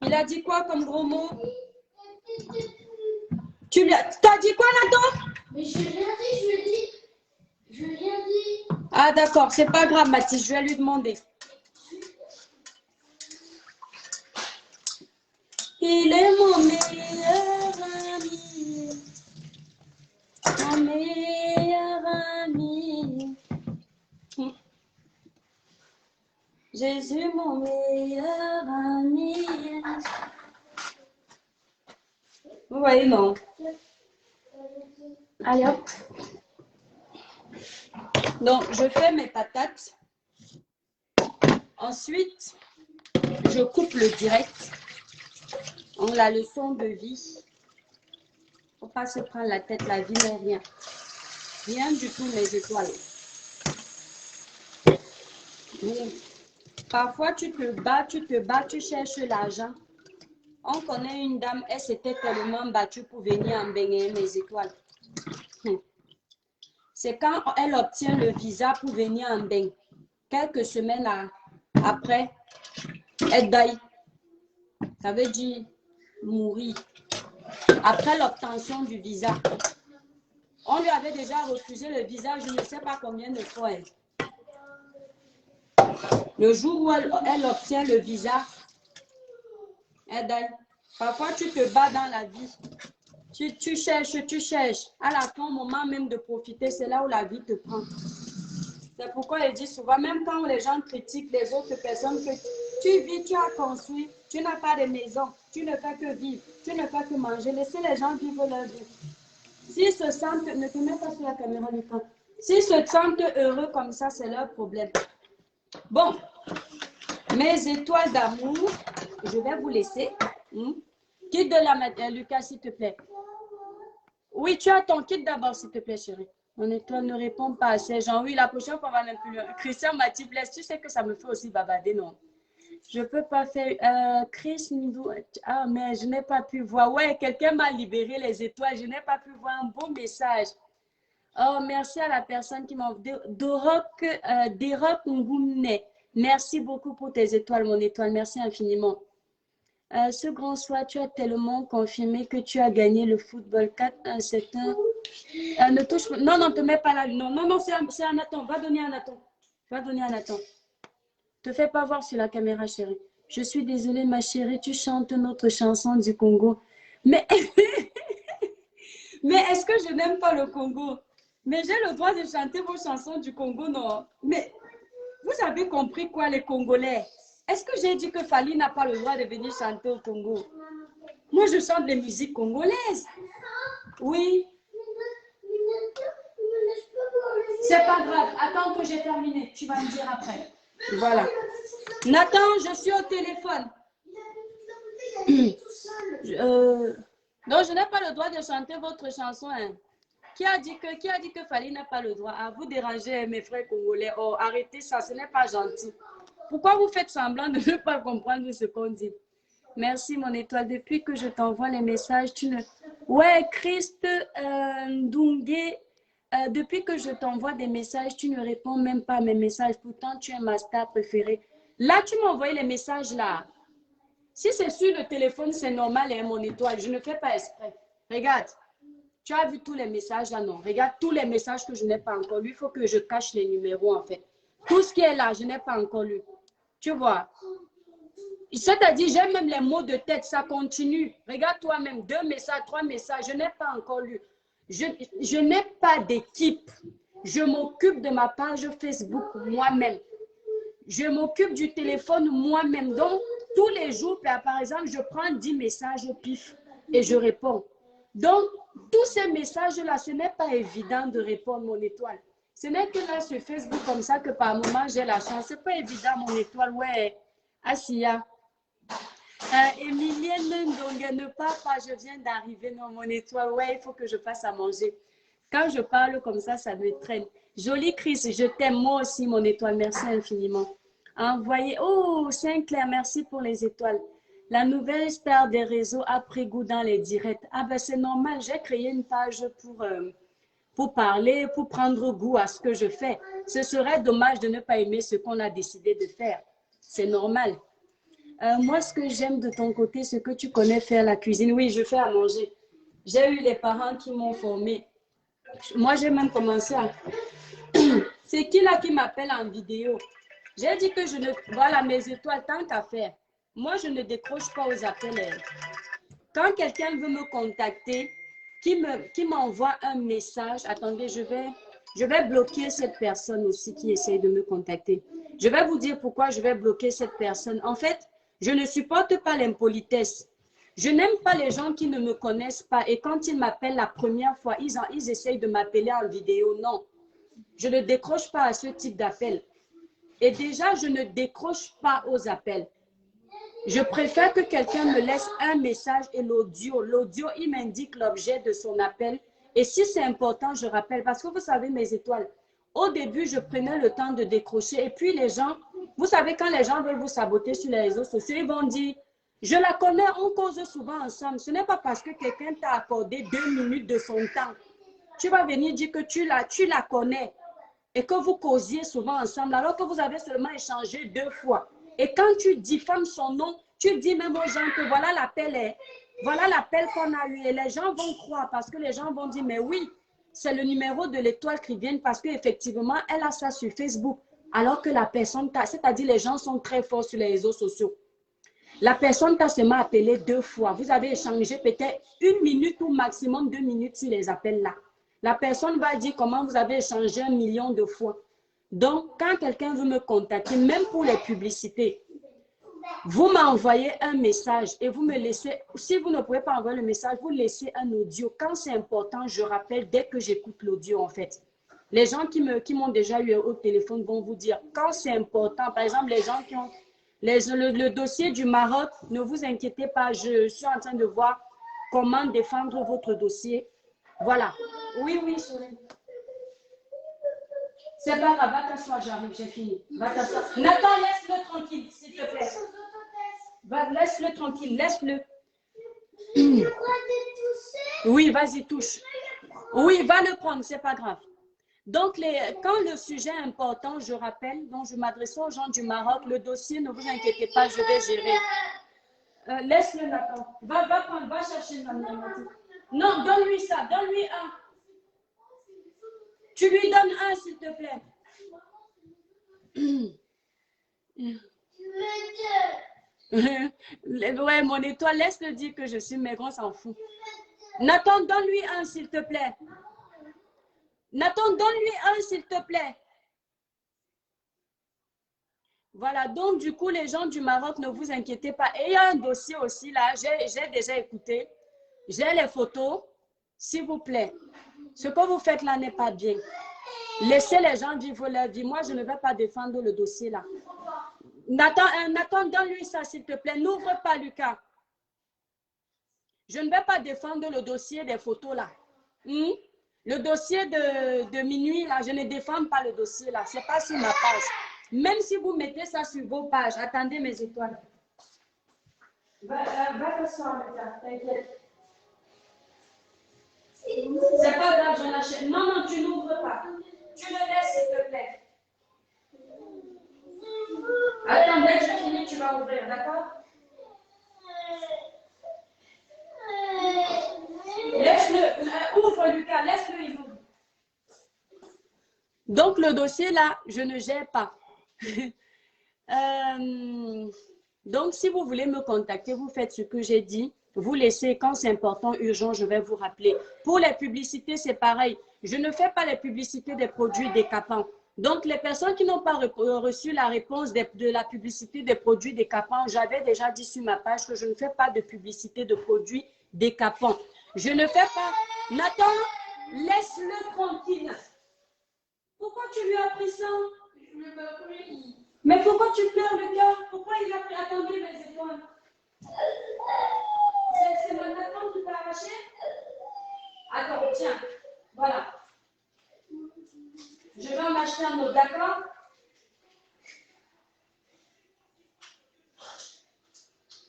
Il a dit quoi comme gros mot? Tu lui as dit quoi, Nathan? Mais je n'ai rien dit, je lui ai dit. Je n'ai rien dit. Ah d'accord, c'est pas grave, Mathis, je vais lui demander. Il est mon meilleur ami. Mon meilleur ami. Jésus, mon meilleur ami. Vous voyez, non? Allez, hop. Donc, je fais mes patates. Ensuite, je coupe le direct. On la leçon de vie. Faut pas se prendre la tête, la vie n'est rien. Rien du tout, mes étoiles. Oui. Parfois, tu te bats, tu cherches l'argent. On connaît une dame, elle s'était tellement battue pour venir en baigner, mes étoiles. C'est quand elle obtient le visa pour venir en bain. Quelques semaines après, elle daille. Ça veut dire mourir. Après l'obtention du visa. On lui avait déjà refusé le visa, je ne sais pas combien de fois. Le jour où elle obtient le visa, elle daille. Parfois, tu te bats dans la vie. Tu cherches. À la fin, au moment même de profiter, c'est là où la vie te prend. C'est pourquoi elle dit souvent, même quand les gens critiquent les autres personnes, que tu vis, tu as construit, tu n'as pas de maison, tu ne fais que vivre, tu ne fais que manger. Laissez les gens vivre leur vie. S'ils se sentent, ne te mets pas sur la caméra du temps. S'ils se sentent heureux comme ça, c'est leur problème. Bon, mes étoiles d'amour, je vais vous laisser. Quitte de la mettre, Lucas, s'il te plaît. Oui, tu as ton kit d'abord, s'il te plaît, chérie. Mon étoile ne répond pas à ces gens. Oui, la prochaine fois, on va même plus loin. Christian m'a dit, Blaise, tu sais que ça me fait aussi babader, non? Je peux pas faire. Chris, ah, mais je n'ai pas pu voir. Ouais, quelqu'un m'a libéré les étoiles. Je n'ai pas pu voir un beau message. Oh, merci à la personne qui m'a envoyé. Derok Ngumne. Merci beaucoup pour tes étoiles, mon étoile. Merci infiniment. Ce grand soir, tu as tellement confirmé que tu as gagné le football 4-1. C'est un. Ne touche pas. Non, non, ne te mets pas là. Non, non, non, c'est un Nathan. Va donner un Nathan. Va donner un Nathan. Te fais pas voir sur la caméra, chérie. Je suis désolée, ma chérie, tu chantes notre chanson du Congo. Mais, mais est-ce que je n'aime pas le Congo? Mais j'ai le droit de chanter vos chansons du Congo, non? Mais vous avez compris quoi, les Congolais? Est-ce que j'ai dit que Fali n'a pas le droit de venir chanter au Congo? Moi, je chante les musiques congolaises. Oui. C'est pas grave. Attends que j'ai terminé. Tu vas me dire après. Voilà. Nathan, je suis au téléphone. Non, je n'ai pas le droit de chanter votre chanson. Hein. Qui a dit que Fali n'a pas le droit? À vous déranger, mes frères congolais. Oh, arrêtez ça, ce n'est pas gentil. Pourquoi vous faites semblant de ne pas comprendre ce qu'on dit? Merci, mon étoile. Depuis que je t'envoie les messages, tu ne... Ouais, Christ Ndungé, depuis que je t'envoie des messages, tu ne réponds même pas à mes messages. Pourtant, tu es ma star préférée. Là, tu m'as envoyé les messages là. Si c'est sur le téléphone, c'est normal, hein, mon étoile. Je ne fais pas exprès. Regarde. Tu as vu tous les messages là, non? Regarde tous les messages que je n'ai pas encore lus. Il faut que je cache les numéros, en fait. Tout ce qui est là, je n'ai pas encore lu. Tu vois? C'est-à-dire, j'ai même les mots de tête, ça continue. Regarde toi-même, 2 messages, 3 messages, je n'ai pas encore lu. Je n'ai pas d'équipe. Je m'occupe de ma page Facebook moi-même. Je m'occupe du téléphone moi-même. Donc, tous les jours, par exemple, je prends 10 messages au pif et je réponds. Donc, tous ces messages-là, ce n'est pas évident de répondre, mon étoile. Ce n'est que là, sur Facebook, comme ça, que par moment, j'ai la chance. Ce n'est pas évident, mon étoile. Ouais, Assia. Emilienne donc ne pars pas, je viens d'arriver. Non, mon étoile, ouais, il faut que je fasse à manger. Quand je parle comme ça me traîne. Jolie Chris, je t'aime, moi aussi, mon étoile. Merci infiniment. Envoyez. Oh, Saint-Clair, merci pour les étoiles. La nouvelle star des réseaux a pris goût dans les directs. Ah ben c'est normal, j'ai créé une page pour parler, pour prendre goût à ce que je fais. Ce serait dommage de ne pas aimer ce qu'on a décidé de faire. C'est normal. Moi, ce que j'aime de ton côté, c'est que tu connais faire la cuisine. Oui, je fais à manger. J'ai eu les parents qui m'ont formé. Moi, j'ai même commencé à... C'est qui là qui m'appelle en vidéo? J'ai dit que je ne... Voilà, mes étoiles, tant qu'à faire. Moi, je ne décroche pas aux appels. Quand quelqu'un veut me contacter, qui m'envoie un message, attendez, je vais bloquer cette personne aussi qui essaye de me contacter. Je vais vous dire pourquoi je vais bloquer cette personne. En fait, je ne supporte pas l'impolitesse. Je n'aime pas les gens qui ne me connaissent pas et quand ils m'appellent la première fois, ils essayent de m'appeler en vidéo. Non, je ne décroche pas à ce type d'appel. Et déjà, je ne décroche pas aux appels. Je préfère que quelqu'un me laisse un message et l'audio. L'audio, il m'indique l'objet de son appel. Et si c'est important, je rappelle. Parce que vous savez, mes étoiles, au début, je prenais le temps de décrocher. Et puis les gens, vous savez, quand les gens veulent vous saboter sur les réseaux sociaux, ils vont dire, je la connais, on cause souvent ensemble. Ce n'est pas parce que quelqu'un t'a accordé 2 minutes de son temps. Tu vas venir dire que tu la connais et que vous causiez souvent ensemble alors que vous avez seulement échangé 2 fois. Et quand tu diffames son nom, tu dis même aux gens que voilà l'appel qu'on a eu. Et les gens vont croire parce que les gens vont dire, mais oui, c'est le numéro de l'étoile qui vient parce qu'effectivement, elle a ça sur Facebook. Alors que la personne, c'est-à-dire les gens sont très forts sur les réseaux sociaux. La personne t'a seulement appelé 2 fois. Vous avez échangé peut-être 1 minute ou maximum 2 minutes sur les appels là. La personne va dire comment vous avez échangé 1 million de fois. Donc, quand quelqu'un veut me contacter, même pour les publicités, vous m'envoyez un message et vous me laissez, si vous ne pouvez pas envoyer le message, vous laissez un audio. Quand c'est important, je rappelle dès que j'écoute l'audio en fait. Les gens qui m'ont déjà eu au téléphone vont vous dire, quand c'est important, par exemple, les gens qui ont le dossier du Maroc, ne vous inquiétez pas, je suis en train de voir comment défendre votre dossier. Voilà. Oui, oui, chérie. C'est pas grave, va t'asseoir, j'arrive, j'ai fini. Va t'asseoir. Nathan, laisse-le tranquille, s'il te plaît. Laisse-le tranquille, laisse-le. Oui, vas-y, touche. Oui, va le prendre, c'est pas grave. Donc, quand le sujet est important, je rappelle, donc je m'adresse aux gens du Maroc, le dossier, ne vous inquiétez pas, je vais gérer. Laisse-le, Nathan. Va prendre, va chercher le mathématique. Non, donne-lui ça, donne-lui un. Tu lui donnes un, s'il te plaît. Ouais, mon étoile, laisse-le dire que je suis maigre, on s'en fout. Nathan, donne-lui un, s'il te plaît. Nathan, donne-lui un, s'il te plaît. Voilà, donc du coup, les gens du Maroc, ne vous inquiétez pas. Et il y a un dossier aussi là, j'ai déjà écouté. J'ai les photos, s'il vous plaît. Ce que vous faites là n'est pas bien. Laissez les gens vivre leur vie. Moi, je ne vais pas défendre le dossier là. Nathan, donne-lui ça, s'il te plaît. N'ouvre pas, Lucas. Je ne vais pas défendre le dossier des photos là. Le dossier de minuit là, je ne défends pas le dossier là. Ce n'est pas sur ma page. Même si vous mettez ça sur vos pages, attendez mes étoiles. Va t'asseoir, Lucas, t'inquiète. C'est pas grave, j'en achète. Non, non, tu n'ouvres pas. Tu le laisses, s'il te plaît. Attends, dès que je finis, tu vas ouvrir, d'accord? Laisse-le. Ouvre, Lucas, laisse-le, il ouvre. Donc, le dossier là, je ne gère pas. Donc, si vous voulez me contacter, vous faites ce que j'ai dit. Vous laissez, quand c'est important, urgent, je vais vous rappeler. Pour les publicités, c'est pareil. Je ne fais pas les publicités des produits décapants. Donc, les personnes qui n'ont pas reçu la réponse de la publicité des produits décapants, j'avais déjà dit sur ma page que je ne fais pas de publicité de produits décapants. Je ne fais pas... Nathan, laisse-le tranquille. Pourquoi tu lui as pris ça? Mais pourquoi tu pleures, Lucas? Pourquoi il a pris... Attendez, mes étoiles. C'est mon Nathan qui t'a arraché? Attends, tiens. Voilà. Je vais en acheter un autre, d'accord?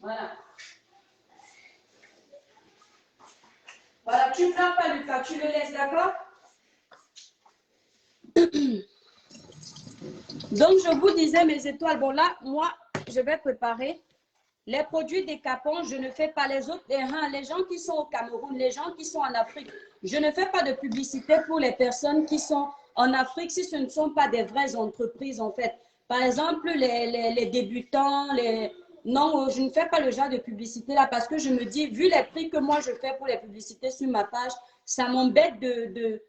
Voilà. Voilà, tu ne pleures pas, Lucas. Tu le laisses, d'accord? Donc, je vous disais, mes étoiles, bon là, moi, je vais préparer les produits décapants. Je ne fais pas les autres, les gens qui sont au Cameroun, les gens qui sont en Afrique. Je ne fais pas de publicité pour les personnes qui sont en Afrique si ce ne sont pas des vraies entreprises, en fait. Par exemple, les débutants, non, je ne fais pas le genre de publicité là parce que je me dis, vu les prix que moi je fais pour les publicités sur ma page, ça m'embête de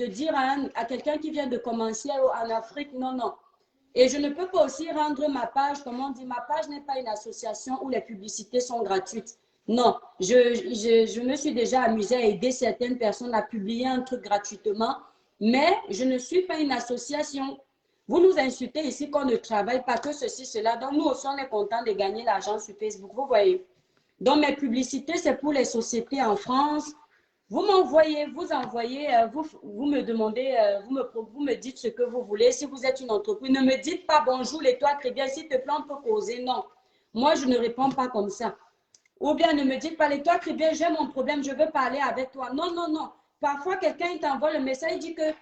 dire à quelqu'un qui vient de commencer en Afrique, non, non. Et je ne peux pas aussi rendre ma page, comme on dit, ma page n'est pas une association où les publicités sont gratuites. Non, je me suis déjà amusée à aider certaines personnes à publier un truc gratuitement, mais je ne suis pas une association. Vous nous insultez ici qu'on ne travaille pas, que ceci, cela. Donc, nous aussi, on est content de gagner l'argent sur Facebook, vous voyez. Donc, mes publicités, c'est pour les sociétés en France. Vous m'envoyez, vous me demandez, vous me dites ce que vous voulez. Si vous êtes une entreprise, ne me dites pas bonjour, les toi, très bien, s'il te plaît, on peut causer. Non, moi, je ne réponds pas comme ça. Ou bien, ne me dites pas, les toi, très bien, j'ai mon problème, je veux parler avec toi. Non, non, non. Parfois, quelqu'un t'envoie le message, il dit que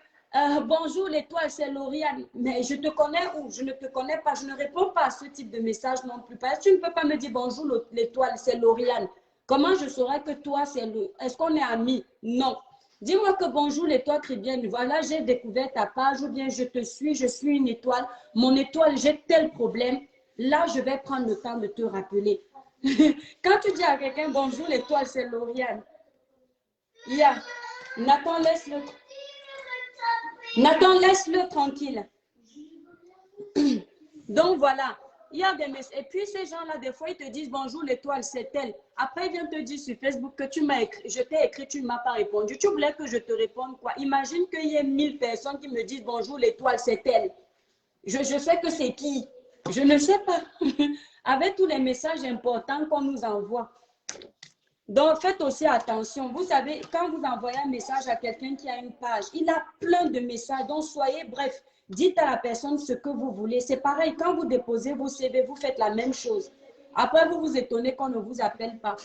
bonjour, l'étoile, c'est Lauriane. Mais je te connais ou je ne te connais pas. Je ne réponds pas à ce type de message non plus. Parce que tu ne peux pas me dire bonjour, l'étoile, c'est Lauriane. Comment je saurais que toi, c'est le... Est-ce qu'on est amis? Non. Dis-moi que bonjour, l'étoile, très bien. Voilà, j'ai découvert ta page ou bien je te suis, je suis une étoile. Mon étoile, j'ai tel problème. Là, je vais prendre le temps de te rappeler. Quand tu dis à quelqu'un bonjour, l'étoile, c'est Lauriane. Yeah. Nathan, laisse-le. Nathan, laisse-le tranquille. Donc, voilà. Il y a des messages. Et puis, ces gens-là, des fois, ils te disent bonjour, l'étoile, c'est elle. Après, ils viennent te dire sur Facebook que tu m'as écrit, je t'ai écrit, tu ne m'as pas répondu. Tu voulais que je te réponde quoi? Imagine qu'il y ait 1000 personnes qui me disent bonjour, l'étoile, c'est elle. Je sais que c'est qui? Je ne sais pas. Avec tous les messages importants qu'on nous envoie. Donc, faites aussi attention. Vous savez, quand vous envoyez un message à quelqu'un qui a une page, il a plein de messages. Donc, soyez bref. Dites à la personne ce que vous voulez. C'est pareil, quand vous déposez vos CV, vous faites la même chose. Après, vous vous étonnez qu'on ne vous appelle pas.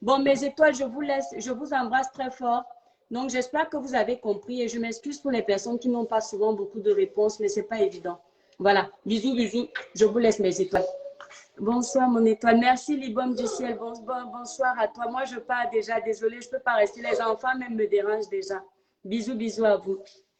Bon, mes étoiles, je vous laisse. Je vous embrasse très fort. Donc, j'espère que vous avez compris et je m'excuse pour les personnes qui n'ont pas souvent beaucoup de réponses, mais ce n'est pas évident. Voilà. Bisous, bisous. Je vous laisse mes étoiles. Bonsoir, mon étoile. Merci, Libom du ciel. Bonsoir à toi. Moi, je pars déjà. Désolée, je ne peux pas rester. Les enfants même me dérangent déjà. Bisous, bisous à vous.